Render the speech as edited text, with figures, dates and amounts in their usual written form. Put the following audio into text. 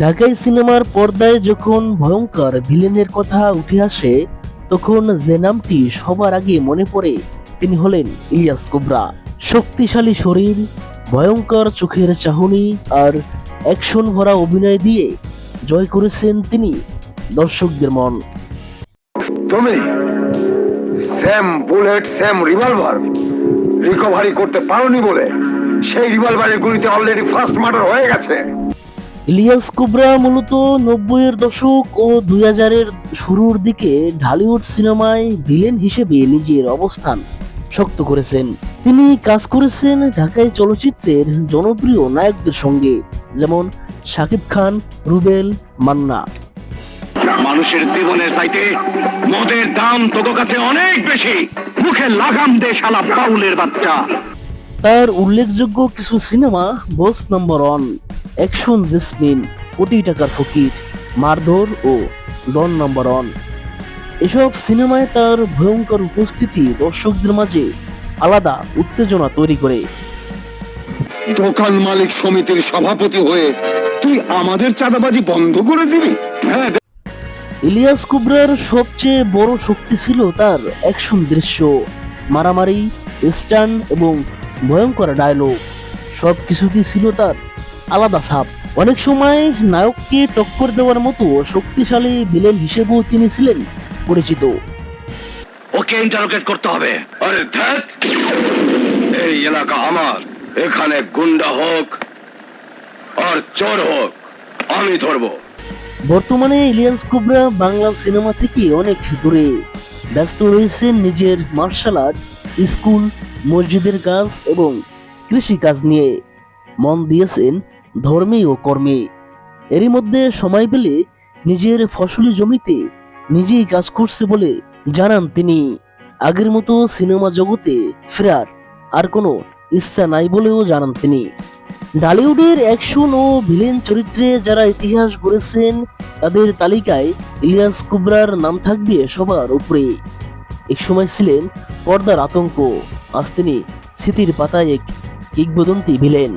ঢাকাই সিনেমার পর্দায় যখন ভয়ঙ্কর ভিলেনের কথা উঠে আসে, তখন যে নামটি সবার আগে মনে পড়ে তিনি হলেন ইলিয়াস কোবরা। শক্তিশালী শরীর, ভয়ঙ্কর চোখের চাহনি আর অ্যাকশন ভরা অভিনয় দিয়ে জয় করেছেন তিনি দর্শকদের মন। তুমি same bullet same revolver recovery করতে পারোনি বলে সেই রিভলভারের গুলিতে অলরেডি ফার্স্ট মার্ডার হয়ে গেছে। ইলিয়াস কোবরা মূলত 90-এর দশক ও 2000-এর শুরুর দিকে ঢালিউড সিনেমায় ভিলেন হিসেবে নিজের অবস্থান শক্ত করেছেন। তিনি কাজ করেছেন ঢাকাই চলচ্চিত্রের জনপ্রিয় নায়কদের সঙ্গে, যেমন শাকিব খান, রুবেল, মান্না। মানুষের জীবনের চাইতে মদের দাম তোর কাছে অনেক বেশি। মুখে লাগাম দে শালা বাউলের বাচ্চা। তার উল্লেখযোগ্য কিছু সিনেমা: বস নাম্বার 1, অ্যাকশন জেসমিন, কোটি টাকার ফকির, মারধর ও ডন নাম্বার 1। এসব সিনেমায় তার ভয়ঙ্কর উপস্থিতি দর্শকদের মাঝে আলাদা উত্তেজনা তৈরি করে। দোকান মালিক সমিতির সভাপতি হয়ে তুই আমাদের চাঁদাবাজি বন্ধ করে দিবি? হ্যাঁ। ইলিয়াস কোবরার সবচেয়ে বড় শক্তি ছিল তার অ্যাকশন দৃশ্য, মারামারি, স্টান্ট এবং ভয়ঙ্কর ডায়লগ। সবকিছুতেই ছিল তার আলাদা ছাপ। অনেক সময় নায়ককে টক্কর দেওয়ার মতো শক্তিশালী ভিলেন হিসেবেও তিনি ছিলেন পরিচিত। ওকে ইন্টারোগেট করতে হবে। আরে ধ্যাৎ, এই এলাকা আমার। এখানে গুন্ডা হোক আর চোর হোক, আমি ধরবো। বর্তমানে ইলিয়াস কোবরা বাংলা সিনেমা থেকে অনেক দূরে ব্যস্ত রয়েছেন নিজের মার্শাল আর্ট, স্কুল, মসজিদের কাজ এবং কৃষি কাজ নিয়ে। মন দিয়েছেন ধর্মে ও কর্মে। এরই মধ্যে সময় পেলে নিজের ফসলি জমিতে নিজেই কাজ করছে বলে জানান তিনি। আগের মতো সিনেমা জগতে ফেরার আর কোনো ইচ্ছা নাই বলেও জানান তিনি। ঢালিউডের অ্যাকশন ও ভিলেন চরিত্রে যারা ইতিহাস গড়েছেন, তাদের তালিকায় ইলিয়াস কোবরার নাম থাকবে সবার উপরে। একসময় ছিলেন পর্দার আতঙ্ক, আজ তিনি স্মৃতির পাতায় এক কিংবদন্তি ভিলেন।